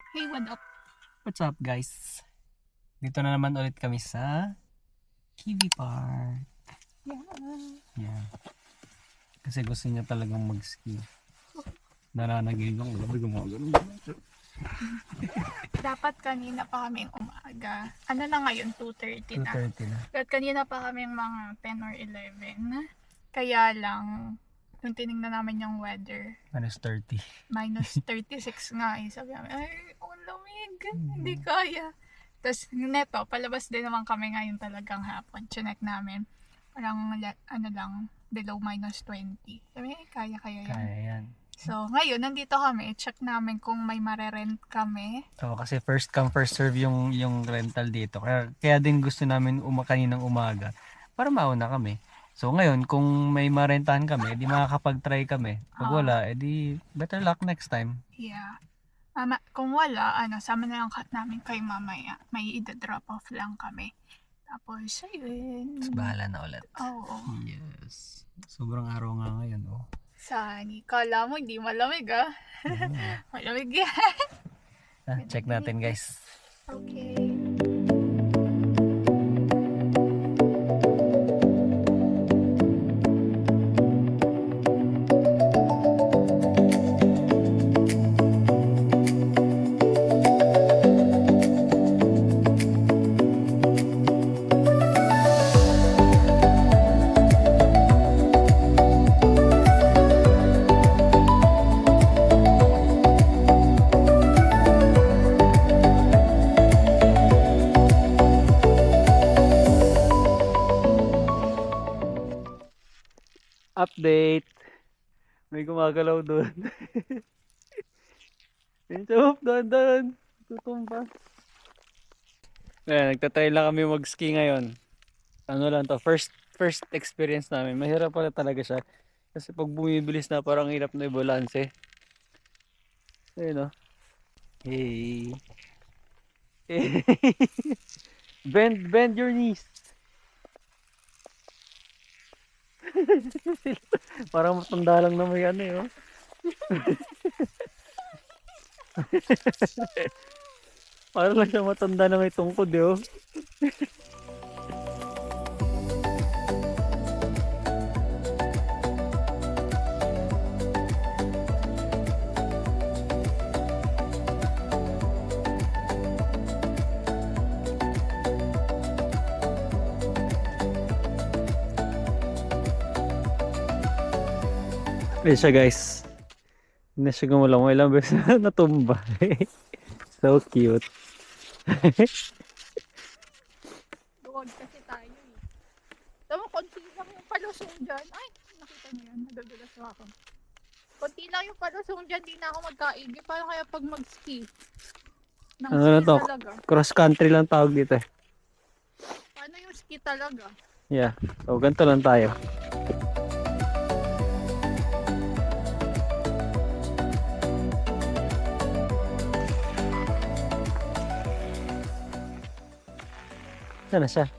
Hey, what up? What's up guys? Dito na naman ulit kami sa Kiwi Park. Yeah. Kasi gusto niya talagang mag-ski. Nananagin lang. Dapat kanina pa kaming umaga. Ano na ngayon? 2:30 na. 2:30 na. Dapat kanina pa kaming mga 10 or 11. Kaya lang, nung tinignan namin yung weather, -30. minus 36 nga eh. Sabi namin, ay, ang lamig. Hindi kaya. Tapos neto, palabas din naman kami ngayon talagang hapon. Chinek namin. Parang ano lang, below minus 20. Sabi, kaya yan. Kaya yan. So, ngayon, nandito kami. Check namin kung may marerent kami. So, kasi first come first serve yung rental dito. Kaya din gusto namin kaninang umaga para mauna kami. So ngayon kung may marentahan kami, di makakapag-try kami. Pag wala, edi better luck next time. Yeah. Kung wala, sama na lang namin kay mamaya. May i-drop off lang kami. Tapos, ayun. Mas bahala na ulit. Oo. Yes. Sobrang araw nga ngayon, oh. Sani, kala mo hindi malamig ah. Malamig yan. Check natin guys. Okay. Update. May gumagalaw doon. Pinchop, doon. Tutumba. Ayan, nagtatry lang kami mag-ski ngayon. Ano lang to, first experience namin. Mahirap pala talaga siya. Kasi pag bumibilis na parang hirap na i-balance. Ayun o. Hey. Bend your knees. Parang matanda lang na may ano eh. Oh. Parang lang siya matanda na may tungkod eh. Oh. Ayan siya guys. Hindi na siya gumalaw. May ilang beses na natumba. So cute. Doon kasi tayo eh. Tama, konti lang yung palusong dyan. Ay, nakita niyo yan. Nadadulas ako. Konti lang yung palusong dyan. Di na ako magkaigi. Paano kaya pag mag-ski? Nang Ano ski na to? talaga. Cross country lang tawag dito eh. Paano yung ski talaga? Yeah. So ganito lang tayo. Saan na siya?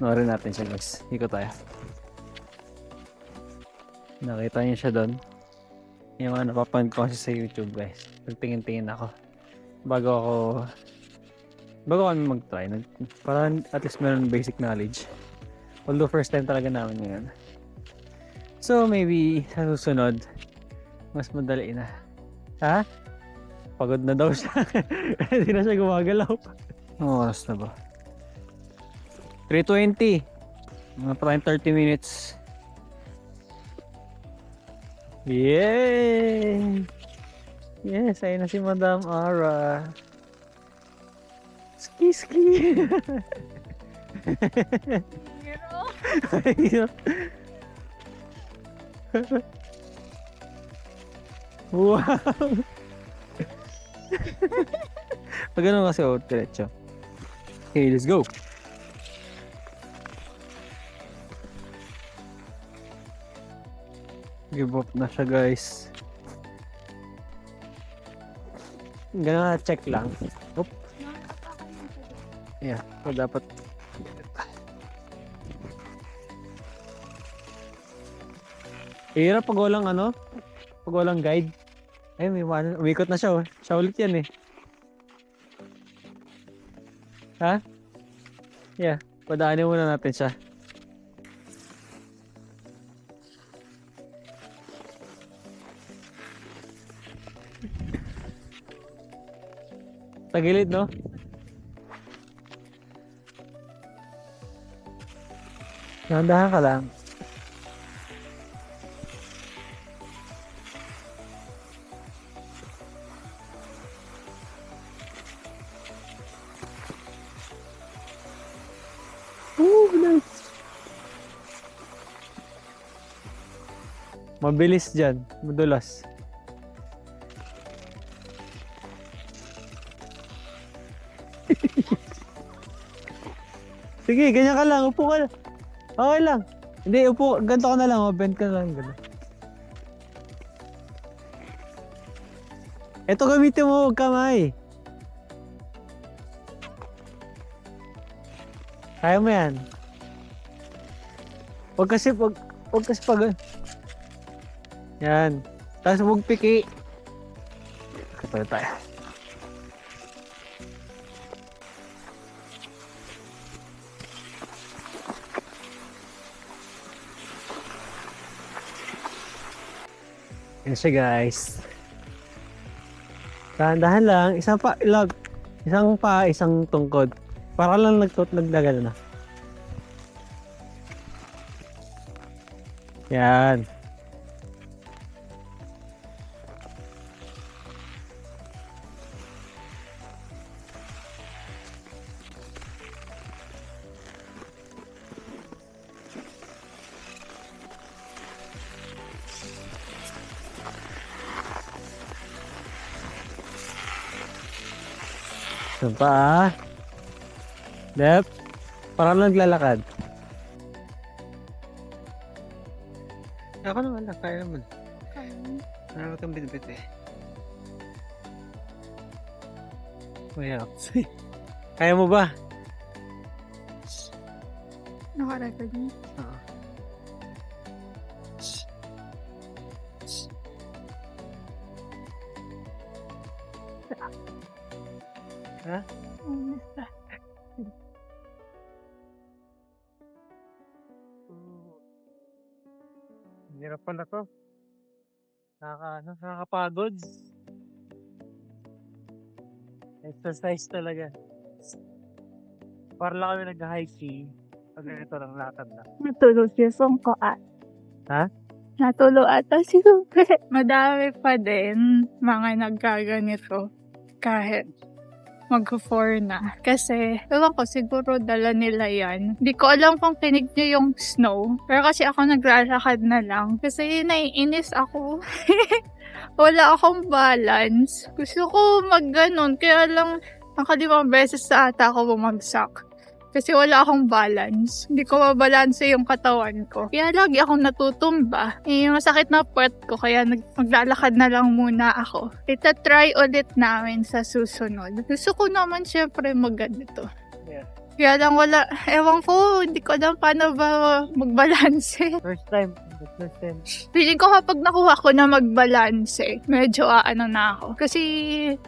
Noorin natin siya guys. Ikot tayo. Nakita niyo siya doon. Yung napapanood ko kasi sa YouTube guys. Nagtingin-tingin ako. Bago kami mag-try. Para at least meron basic knowledge. Although first time talaga namin ngayon. So maybe sa susunod, mas madali na. Ha? Pagod na daw siya. Hindi na siya gumagalaw. Anong oras na ba? 3:20. Mga pa tayong 30 minutes. Yay! Yes, ayun na si Madam Ara. Ski! Pero, Wow! Pag ganun kasi diretso. Okay, let's go! Give up na siya guys. Ganun na check lang. Oop. Yeah, so dapat hirap pag walang pag walang guide. Ay, may umikot na siya oh. Siya ulit yan eh. Ha? Yeah, padaanin muna natin siya. Tagilid, no? Nandahan ka lang. Oh, nice. Mabilis dyan. Madulas. Sige, ganyan ka lang. Upo ka lang. Okay lang. Hindi, upo. Ganito ka na lang. Bend ka lang. Ganun. Ito gamitin mo. Huwag kamay. Kaya mo yan. Huwag kasi pag... Yan. Tapos huwag piki. Kapala tayo. Yan siya guys. Dahan-dahan lang. Isang pa, isang tungkod. Para lang nagdagal na. Yan. Isang pa. Left. Parang naglalakad. Ako naman lang, kaya naman. Nakakot kang binibit eh. Kaya kaya mo ba? Naka-record mo? Oo. Ha? Hirap pala to. Nakakapagod. Exercise talaga. Para lang kami nag-hiking. Pag ganito lang lakad na. Natulog si Songko at. Ha? Natulog ata si Songko. Madami pa din mga nagkaganito. Kahit mag-4 na. Kasi, ewan ko, siguro dala nila yan. Hindi ko alam kung kinig nyo yung snow. Pero kasi ako naglalakad na lang. Kasi naiinis ako. Wala akong balance. Gusto ko mag-ganon. Kaya lang, nakalimang beses sa ata ako bumagsak. Kasi wala akong balance. Hindi ko mabalanse yung katawan ko. Kaya lagi akong natutumba. Yung masakit na part ko, kaya maglalakad na lang muna ako. Ita-try ulit namin sa susunod. Gusto ko naman syempre mag-ganito. Yeah. Kaya lang wala, ewan ko, hindi ko alam paano ba magbalanse. First time. Feeling ko kapag nakuha ko na magbalanse, medyo ano na ako. Kasi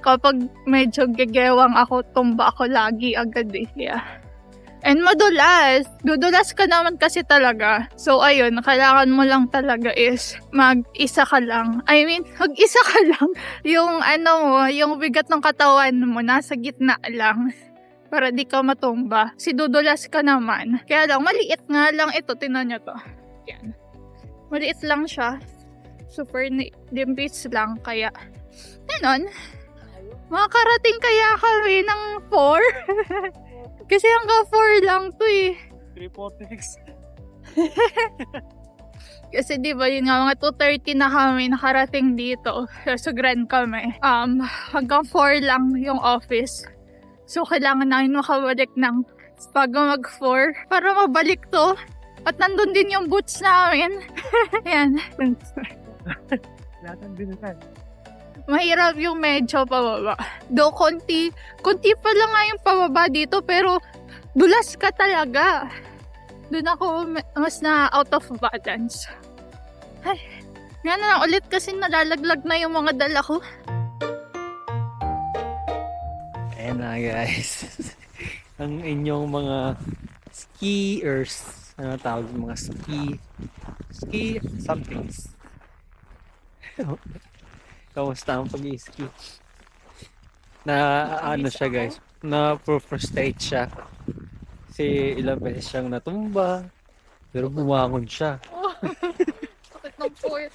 kapag medyo gegewang ako, tumba ako lagi agad eh. Yeah. And madulas. Dudulas ka naman kasi talaga. So, ayun, kailangan mo lang talaga is mag-isa ka lang. I mean, mag-isa ka lang. Yung yung bigat ng katawan mo, nasa gitna lang. Para di ka matumba. Si dudulas ka naman. Kaya lang, maliit nga lang ito. Tingnan nyo to. Yan. Maliit lang siya. Super limbis lang. Kaya, ganon. Makakarating kaya kami ng 4? Kasi hanggang 4 lang to eh. 346. Kasi di ba yun nga, mga 2:30 na kami nakarating dito. Sa Grand kami. Hanggang 4 lang yung office. So kailangan namin makabalik ng bago mag 4 para mabalik to. At nandun din yung boots namin. Ayan. Lahat ng binutan. Mahirap yung medyo pababa. Do konti pa lang nga yung pababa dito pero dulas ka talaga. Doon ako mas na out of balance. Ay, Nga na lang ulit kasi nalalaglag na yung mga dala ko. Ayan na guys. Ang inyong mga skiers. Ano tawag yung mga ski somethings. Kamusta ang pag-ski? Na ano siya guys, na frustrate siya. Kasi ilang beses siyang natumba, pero bumangon siya. Sakit ng puwet.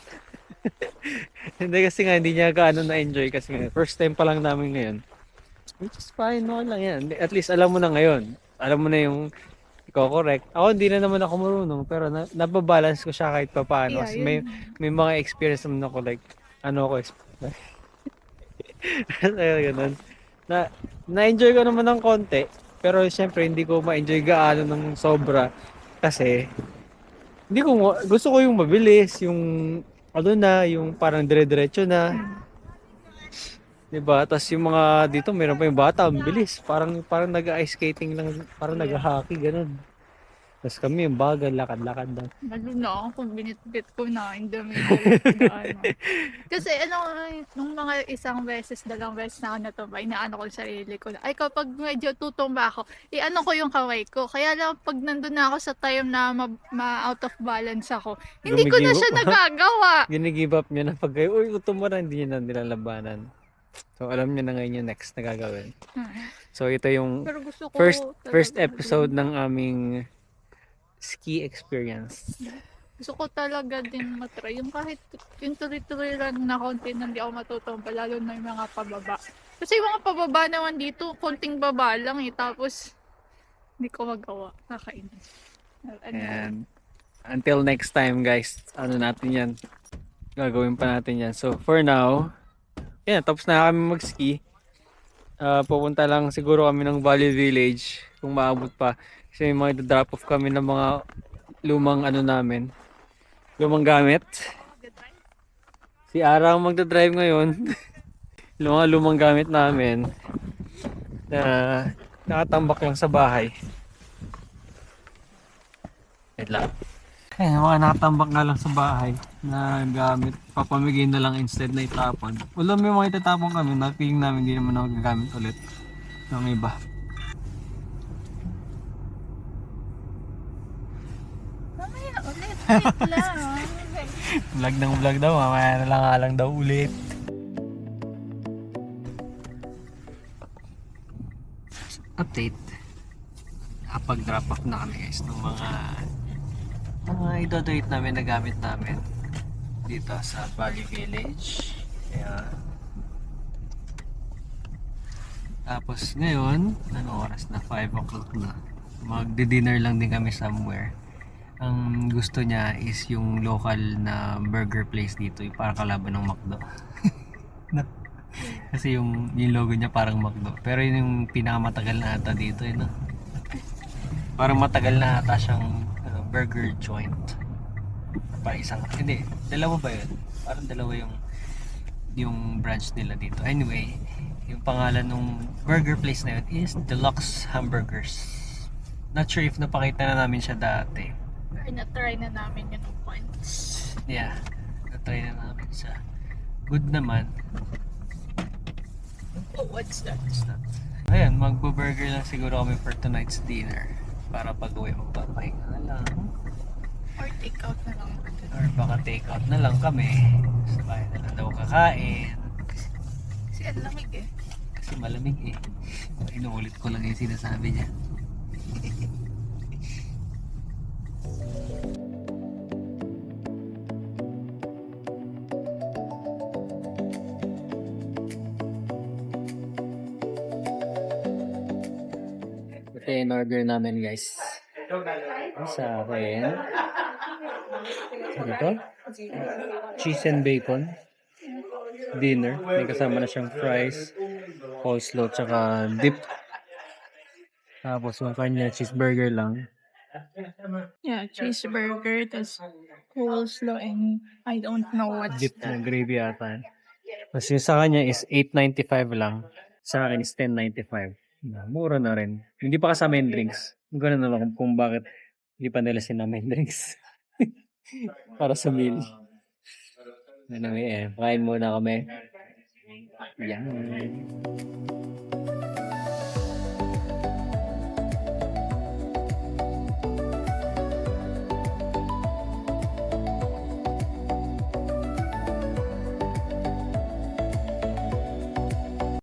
Hindi kasi nga hindi niya gaano na-enjoy kasi nga first time pa lang namin ngayon. Which is fine, no lang yan. At least alam mo na ngayon. Alam mo na yung i-correct. Ako hindi na naman ako marunong pero nababalance ko siya kahit pa paano. Yeah, Kasi yun. may mga experience naman ako like ano ako Kaya ganun. Na-enjoy ko naman ng konti. Pero syempre hindi ko ma-enjoy gaano ng sobra. Kasi hindi ko gusto ko yung mabilis, yung ano na, yung parang dire-diretso na. 'Di ba? Tapos yung mga dito, meron pa yung bata, ang bilis. Parang nag-ice skating lang, parang nag-hockey ganun. Tapos kami yung bagal, lakad-lakad lang. Lalo na ako kung binitbit ko na in the middle of the ano. Kasi nung mga isang beses, dalawang beses na ako natumba, inaano ko yung sarili ko na, ay kapag medyo tutumba ako, iano ko yung kamay ko. Kaya lang pag nandun na ako sa time na out of balance ako, hindi ko na siya nagagawa. Ginigive up niya na pag kayo, uy, utumba na, hindi niya na nilalabanan. So alam niya na ngayon yung next na gagawin. So ito yung Pero gusto ko first episode ng aming ski experience. Gusto ko talaga din matry. Yung kahit yung tuloy-tuloy lang na konti na hindi ako matutumba, lalo na yung mga pababa. Kasi yung mga pababa naman dito, konting baba lang eh. Tapos, hindi ko magawa. Nakainis. And until next time guys, ano natin yan. Gagawin pa natin yan. So for now, yan, tapos na kami mag-ski. Pupunta lang siguro kami ng Valley Village kung maabot pa. Kasi may mga drop off kami ng mga lumang ano namin. Lumang gamit. Si Ara ang magdadrive ngayon. Lumang gamit namin. Na nakatambak lang sa bahay. Wait lang. Ayun, mga nakatambak nga lang sa bahay na gamit. Papamigay na lang instead na itapon. Ulam may mga itatapon kami. Napiling namin hindi naman ako gagamit ulit ng iba. Mamaya ulit. Wait lang. Vlog ng vlog daw. Mamaya na lang nga lang daw ulit. Update. Nakapag-drop off na kami guys ng mga idodate namin na gamit namin dito sa Valley Village. Kaya tapos ngayon, ano oras na? 5 o'clock na. Magdi-dinner lang din kami somewhere. Ang gusto niya is yung local na burger place dito, yung parang kalaban ng McDo. Kasi yung logo niya parang McDo. Pero yun yung pinakamatagal na ata dito, no? Parang matagal na ata siyang burger joint. Parang isang, hindi, dalawa ba yun? Parang dalawa yung branch nila dito. Anyway, yung pangalan ng burger place na yun is Deluxe Hamburgers. Not sure if napakita na namin siya dati. Ay, na-try na namin yun once. Yeah, na-try na namin siya. Good naman. Oh, what's that? It's not. Ayan, magbo-burger lang siguro kami for tonight's dinner. Para pag-uwi magpapahinga na lang. Or take out na lang. Or baka take out na lang kami. Sa bahay na lang daw kakain. Kasi ang lamig eh. Kasi malamig eh. Inuulit ko lang yung sinasabi niya. Ito yung order namin guys. Sa akin. Ano to? Cheese and bacon. Dinner. May kasama na siyang fries, coleslaw, tsaka dip. Tapos yung kanya cheeseburger lang. Yeah, cheeseburger, tas coleslaw, and I don't know what's Dip that. na gravy ata. Tapos yung sa kanya is 8.95 lang. Sa akin is 10.95. Mura na rin. Hindi pa kasama yung drinks. Ganun na lang kung bakit hindi pa nila sinama yung drinks. Para sa meal. Kain muna kami. Yan.